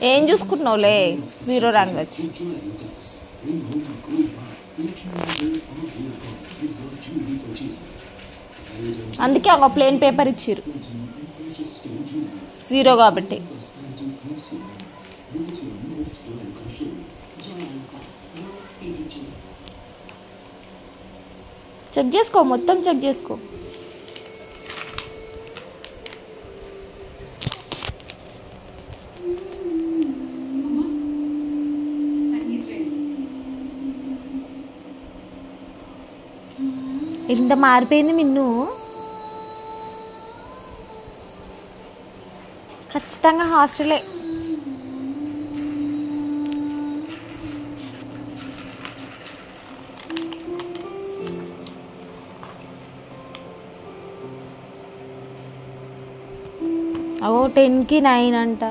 ఏం చూసుకుంటున్నావులే 0 ర్యాంక్ వచ్చి. అందుకే ఒక ప్లేన్ పేపర్ ఇచ్చిర్రు 0 కాబట్టి. చెక్ చేసుకో, మొత్తం చెక్ చేసుకో. ఎంత మారిపోయింది మిన్ను. ఖచ్చితంగా హాస్టలే. అవో 10కి 9 అంట.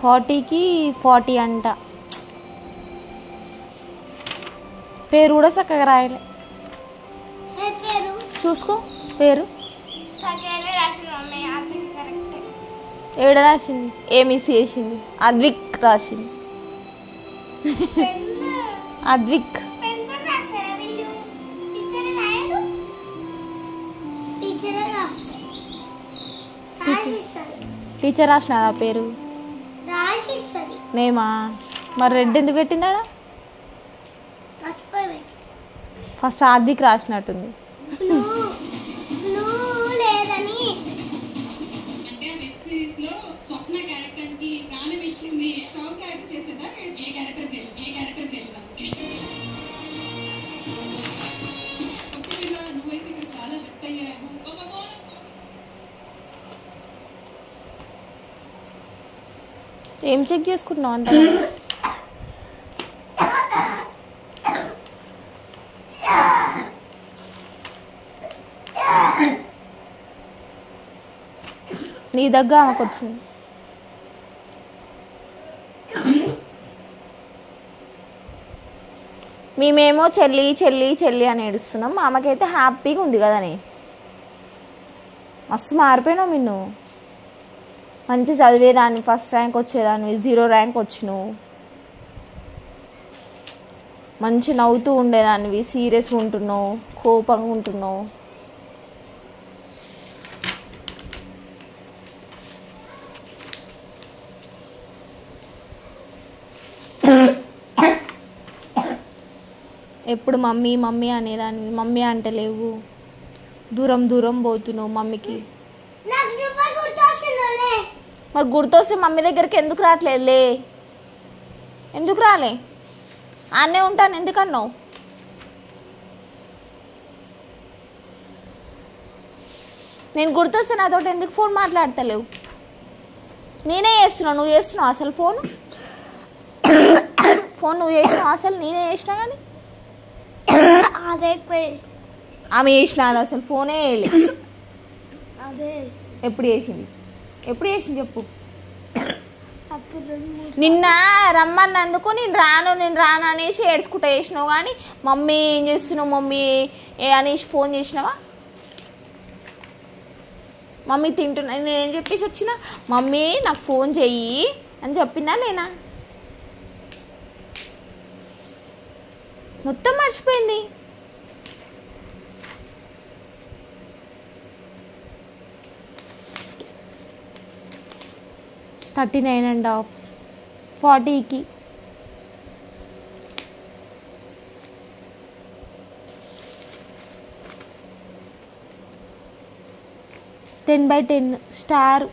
ఫార్టీకి 40 అంట. పేరు కూడా చక్కగా రాయలే. చూసుకో పేరు ఏడ రాసింది, ఏమిస్ చేసింది. అద్విక్ రాసింది. అద్విక్ టీచర్ రాసిన ఆ పేరు నేమా. మరి రెడ్ ఎందుకు పెట్టిందాడా? ఫస్ట్ ఆద్విక్ రాసినట్టుంది. ఏం చెక్ చేసుకుంటున్నావు అంత? నీ దగ్గర ఆమెకు వచ్చింది. మేమేమో చెల్లి చెల్లి చెల్లి అని ఏడుస్తున్నాం. మా అమ్మకైతే హ్యాపీగా ఉంది కదని. మస్తు మారిపోయినావు మిన్ను. మంచి చదివేదాన్ని, ఫస్ట్ ర్యాంక్ వచ్చేదాన్ని, 0 ర్యాంక్ వచ్చినావు. మంచి నవ్వుతూ ఉండేదానివి, సీరియస్గా ఉంటున్నావు, కోపంగా ఉంటున్నావు. ఎప్పుడు మమ్మీ మమ్మీ అనేదాన్ని, మమ్మీ అంటే లేవు. దూరం దూరం పోతున్నావు మమ్మీకి. మరి గుర్తొస్తే మమ్మీ దగ్గరికి ఎందుకు రావట్లేదులే? ఎందుకు రాలే? ఆనే ఉంటాను ఎందుకన్నావు? నేను గుర్తొస్తే నాతో ఎందుకు ఫోన్ మాట్లాడతలేవు? నేనే చేస్తున్నావు, నువ్వు చేస్తున్నావు అసలు ఫోన్ నువ్వు చేసినావు అసలు? నేనే చేసినా కానీ ఆమె చేసిన అది అసలు ఫోనే వేయలేదు. ఎప్పుడు చేసింది చెప్పు. నిన్న రమ్మన్నందుకు నేను రాను అనేసి ఏడ్చుకుంటా చేసినావు. కానీ మమ్మీ ఏం చేస్తున్నావు మమ్మీ అనేసి ఫోన్ చేసినావా? మమ్మీ తింటున్నా నేనేం చెప్పేసి వచ్చిన, మమ్మీ నాకు ఫోన్ చెయ్యి అని చెప్పిందా లేనా? మొత్తం మర్చిపోయింది. $39.5 40కి. $10/10 స్టార్.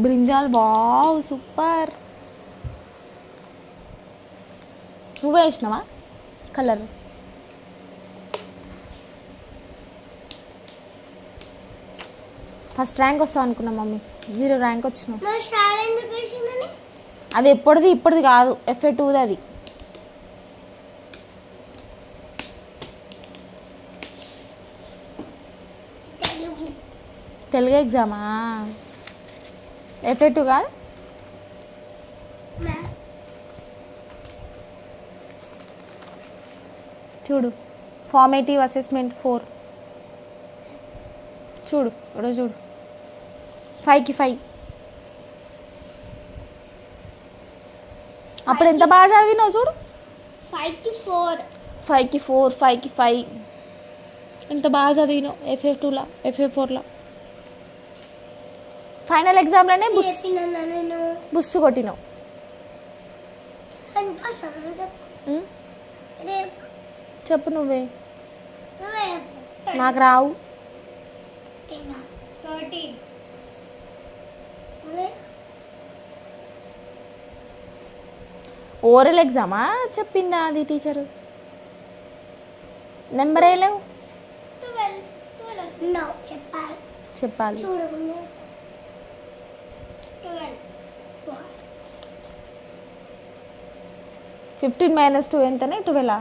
బ్రింజాల్ బావ్ సూపర్. నువ్వే వేసినావా కలర్? ఫస్ట్ ర్యాంక్ వస్తావు అనుకున్నా మమ్మీ, 0 ర్యాంక్ వచ్చినావు. అది ఇప్పటిది కాదు, FA2 అది. తెలుగు ఎగ్జామా? FA2 కాదు, చూడు ఫార్మేటివ్ అసెస్మెంట్ 4 చూడు ఇక్కడ చూడు 5కి 5. అప్పుడు ఎంత బాగా చదివినావు చూడు. 5కి 4 5కి 4 5కి 5 ఎంత బాగా చదివినావు. FA2లా FA4లా ఫైనల్ ఎగ్జామ్లోనే బుస్సు కొట్టినావు. చెప్పు నువ్వే, నాకు రావు. ఓరల్ ఎగ్జామా చెప్పిందా అది టీచరు? నెంబర్ వేయలేవు. చెప్పాలి. 15 - 2 ఎంతనే? 12.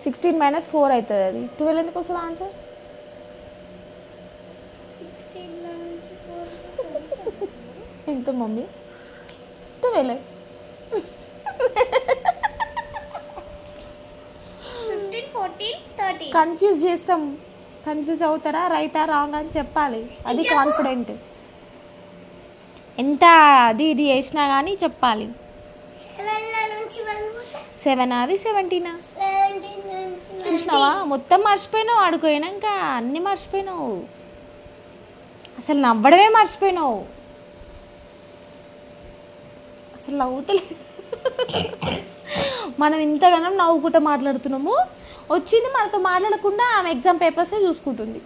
16 - 4 అవుతుంది. అది 12 ఎందుకు వస్తుంది ఆన్సర్? ఎంత మమ్మీ? 12. 15 14 13. కన్ఫ్యూజ్ చేస్తాం. కన్ఫ్యూజ్ అవుతారా రైటా రాంగ్ అని చెప్పాలి. అది కాన్ఫిడెంట్. ఎంత అది ఇది చేసినా కానీ చెప్పాలి. 7 అది 17. చూసినావా మొత్తం మర్చిపోయినావు. ఆడుకోయినాక అన్నీ మర్చిపోయినావు. అసలు నవ్వడమే మర్చిపోయినావు. అసలు నవ్వుతలేదు. మనం ఇంతగానం నవ్వుకుంటూ మాట్లాడుతున్నాము. వచ్చింది మనతో మాట్లాడకుండా ఆమె ఎగ్జామ్ పేపర్సే చూసుకుంటుంది.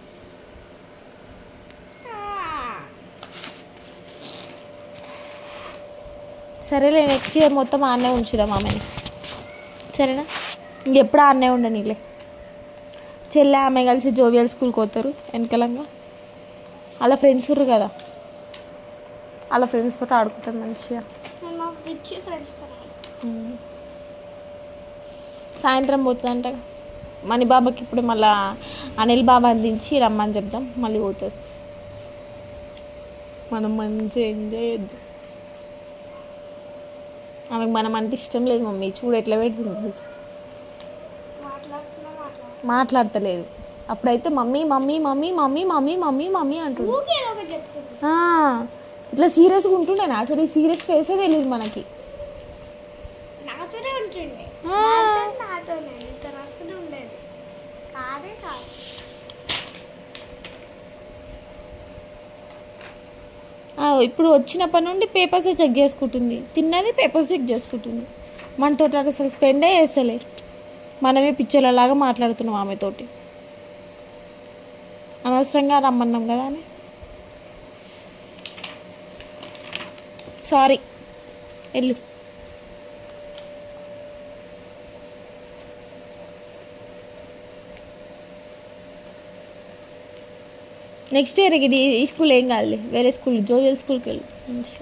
సరేలే నెక్స్ట్ ఇయర్ మొత్తం ఆన్నే ఉంచుదాం ఆమెని. సరేనా? ఇంకెప్పుడు ఆన్నే ఉండనీలే. చెల్లె ఆమె కలిసి జోవియల్ స్కూల్కి పోతారు వెనకలంగా. అలా ఫ్రెండ్స్ ఉర్రు కదా, అలా ఫ్రెండ్స్తో ఆడుకుంటారు మంచిగా. సాయంత్రం పోతుందంట. మణి బాబాకి ఇప్పుడు మళ్ళీ అనిల్ బాబా అందించి రమ్మని చెప్దాం. మళ్ళీ పోతుంది. మనం మంచిగా ఎంజాయ్ చేద్దాం. ఆమెకు మనం అంటే ఇష్టం లేదు మమ్మీ. చూడు ఎట్లా పెడుతుంది. మాట్లాడతలేదు. అప్పుడైతే mummy mummy mummy mummy mummy mummy mummy అంటుంది. ఇట్లా సీరియస్గా ఉంటుండేనా? అసలు ఈ సీరియస్ ఫేసే తెలియదు మనకి. ఇప్పుడు వచ్చినప్పటి నుండి పేపర్సే చెక్ చేసుకుంటుంది. తిన్నది పేపర్స్ చెక్ చేసుకుంటుంది. మనతో అసలు స్పెండే చేస్తలే. మనమే పిచ్చోళ్ళలాగా మాట్లాడుతున్నాం ఆమెతోటి. అనవసరంగా రమ్మన్నాం కదా అని. సారీ, వెళ్ళు. నెక్స్ట్ ఇయర్ ఇది ఈ స్కూల్ ఏం కాదులే, వేరే స్కూల్ జోవియల్ స్కూల్కి వెళ్ళు. మంచి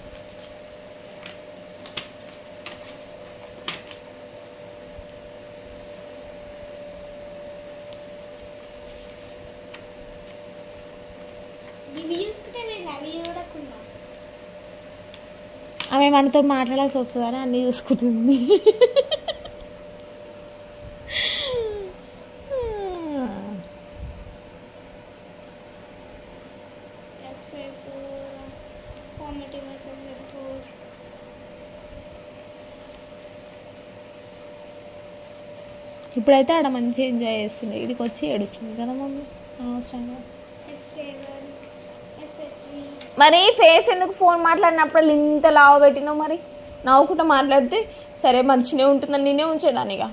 ఆమె మనతో మాట్లాడాల్సి వస్తుందని అన్నీ చూసుకుంటుంది. ఇప్పుడైతే ఆడ మంచిగా ఎంజాయ్ చేస్తుంది. ఇదికి వచ్చి ఏడుస్తుంది కదా మమ్మీ అనవసరంగా. మరి ఫేస్ ఎందుకు ఫోన్ మాట్లాడినప్పుడు ఇంత లావ పెట్టినావు? మరి నవ్వుకుంటూ మాట్లాడితే సరే మంచిగా ఉంటుందని నేనే ఉంచేదానిగా.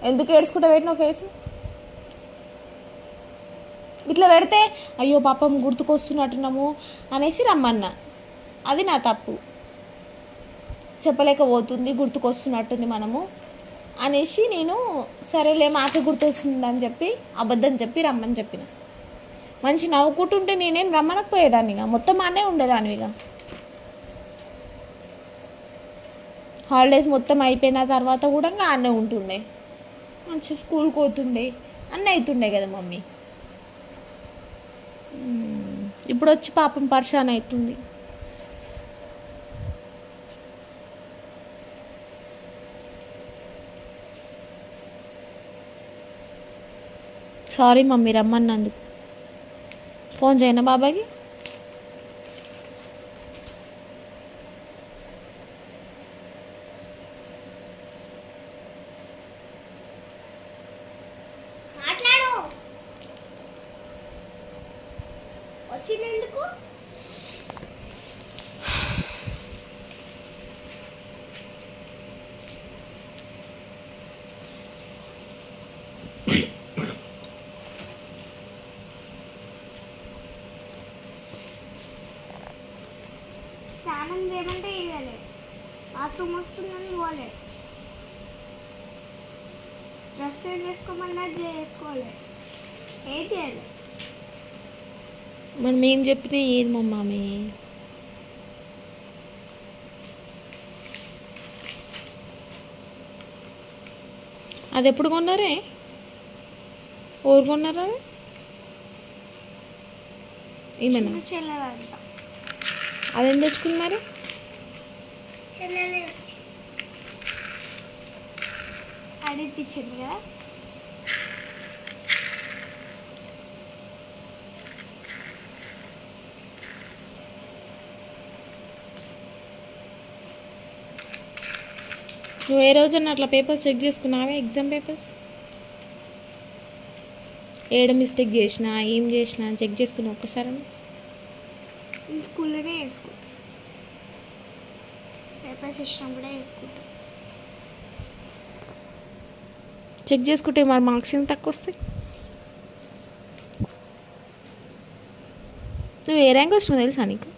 ఎందుకు ఏడ్చుకుంటూ పెట్టినావు ఫేస్? ఇట్లా పెడితే అయ్యో పాపం గుర్తుకొస్తున్నట్టున్నాము అనేసి రమ్మన్నా. అది నా తప్పు. చెప్పలేకపోతుంది, గుర్తుకొస్తున్నట్టుంది మనము అనేసి నేను సరేలే మాకే గుర్తొస్తుందని చెప్పి అబద్ధం చెప్పి రమ్మని చెప్పిన. మంచి నవ్వుకుంటుంటే నేనేం రమ్మనకపోయేదాన్నిగా, మొత్తం అనే ఉండేదానివిగా. హాలిడేస్ మొత్తం అయిపోయిన తర్వాత కూడా ఆనే ఉంటుండే, మంచి స్కూల్కి పోతుండే, అన్నీ అవుతుండే కదా మమ్మీ. ఇప్పుడు వచ్చి పాపం పరిశాన్ అవుతుంది. Sorry mummy రమ్మన్నందుకు. ఫోన్ చేయనా బాబాయ్కి? మాట్లాడు. వచ్చినందుకు స్నానం చేయమంటే ఇవ్వలే. బాత్రూమ్ వస్తుందని పోలే. డ్రెస్ ఏం చేసుకోమన్నా చేసుకోలే. ఏం చేయాలి? మరి మేము చెప్పినా ఏది మమ్మీ? అది ఎప్పుడు కొన్నారే? ఎవరు కొన్నారా? ఏమన్నా చెల్లెలంట. అదేం తెచ్చుకున్నారు? చెల్లెలే అడిగిచ్చింది కదా. నువ్వు ఏ రోజన్నా అట్లా పేపర్స్ చెక్ చేసుకున్నావే? ఎగ్జామ్ పేపర్స్ ఏడ మిస్టేక్ చేసినా ఏం చేసినా చెక్ చేసుకున్నావు ఒక్కసారి? స్కూల్లోనే వేసుకుంటా. పేపర్స్ ఇష్టం కూడా వేసుకుంటా. చెక్ చేసుకుంటే మరి మార్క్స్ ఏం తక్కువ వస్తాయి? నువ్వు ఏ ర్యాంక్ వచ్చినావు తెలుసా నీకు?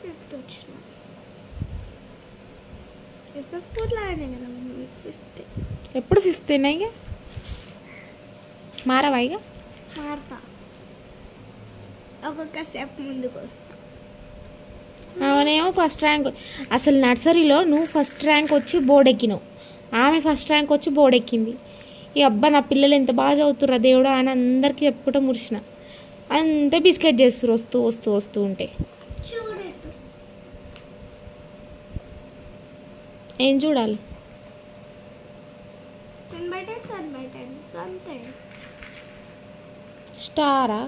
5th వచ్చిన. పేపర్ 4 లాగానే కదా మమ్మీ. 5th ఎప్పుడు 5th ఇక మారవా? ఇక మారుతా. ఒక్కొక్క స్టెప్ ముందుకు వస్తా. ఆమెనేమో ఫస్ట్ ర్యాంక్. అసలు నర్సరీలో నువ్వు ఫస్ట్ ర్యాంక్ వచ్చి బోర్డు ఎక్కినావు, ఆమె ఫస్ట్ ర్యాంక్ వచ్చి బోర్డు ఎక్కింది. ఈ అబ్బా నా పిల్లలు ఎంత బాగా చదువుతుర్రా దేవుడా అని అందరికీ చెప్పుకుంటూ మురిసిన. అంతే బిస్కెట్ చేస్తారు వస్తూ వస్తూ వస్తూ ఉంటే. చూడట్టు ఏం చూడాలి? 10/10 10/10 అంతే. స్టారా?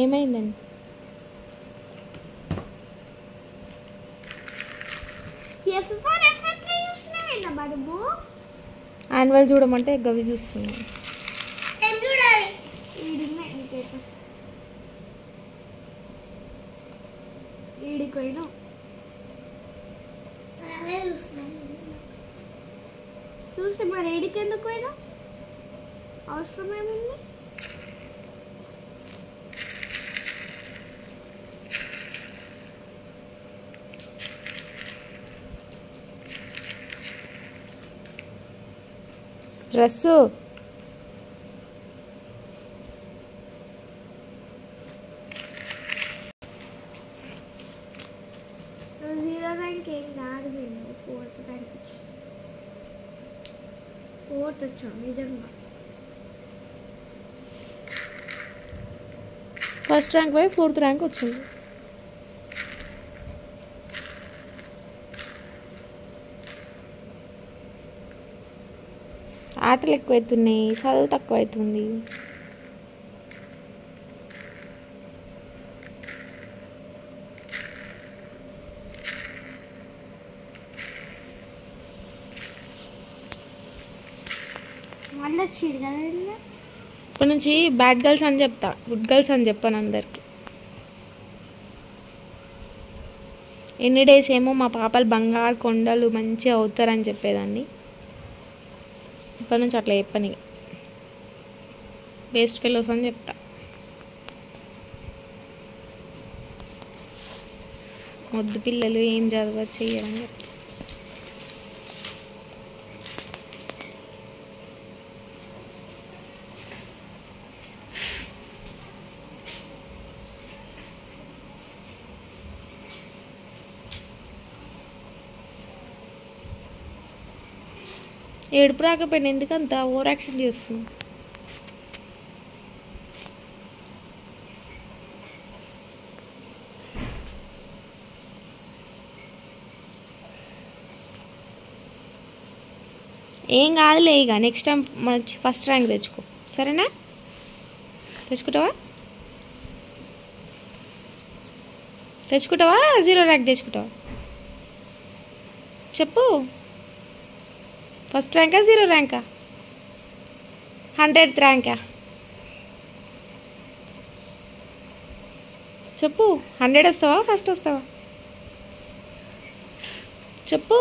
ఏమైందండి? F4 F3 చూస్తున్నావేనా బాబు? యాన్యువల్ చూడమంటే గవి చూస్తున్నాను. ఏం చూడాలి? ఈడున్నాయి పేపర్స్. ఈడికి పోయినా చూస్తే మరి ఏడికి ఎందుకు పోయినా? అవసరం ఏముంది? డ్రెస్సు జీరో ర్యాంక్ ఏం కాదు. మేము 4th ర్యాంక్ వచ్చి 4th వచ్చాం నిజంగా. ఫస్ట్ ర్యాంక్ పోయి 4th ర్యాంక్ వచ్చింది. ఆటలు ఎక్కువవుతున్నాయి, చదువు తక్కువ అవుతుంది. మళ్ళీ వచ్చింది కదా. ఇప్పటి నుంచి బ్యాడ్ గర్ల్స్ అని చెప్తా, గుడ్ గర్ల్స్ అని చెప్పాను అందరికి. ఎన్ని డేస్ ఏమో మా పాపలు బంగారు కొండలు మంచిగా అవుతారని చెప్పేదాన్ని. ఇప్పటి నుంచి అట్లా చెప్పని, బెస్ట్ ఫెలోస్ అని చెప్తా. మొద్దు పిల్లలు ఏం చదవ చెయ్యరని చెప్తా. ఏడుపు రాకపోయినా ఎందుకంత ఓవర్ యాక్షన్ చేస్తున్నావు? ఏం కాదులే, ఇక నెక్స్ట్ టైం మంచి ఫస్ట్ ర్యాంక్ తెచ్చుకో, సరేనా? తెచ్చుకుంటావా? 0 ర్యాంక్ తెచ్చుకుంటావా? చెప్పు. ఫస్ట్ ర్యాంకా 0 ర్యాంకా 100th ర్యాంకా? చెప్పు. 100 వస్తావా, ఫస్ట్ వస్తావా? చెప్పు.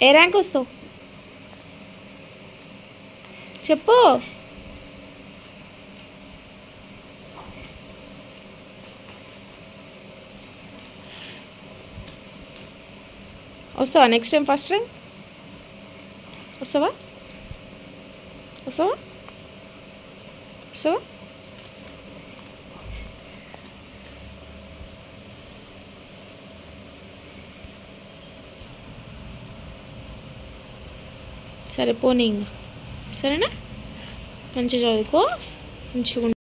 ఏ ర్యాంక్ వస్తావు చెప్పు. వస్తావా నెక్స్ట్ టైం ఫస్ట్ ర్యాంక్? వస్తావా? సరే పోనీ ఇంకా, సరేనా? మంచిగా చదువుకో, మంచిగా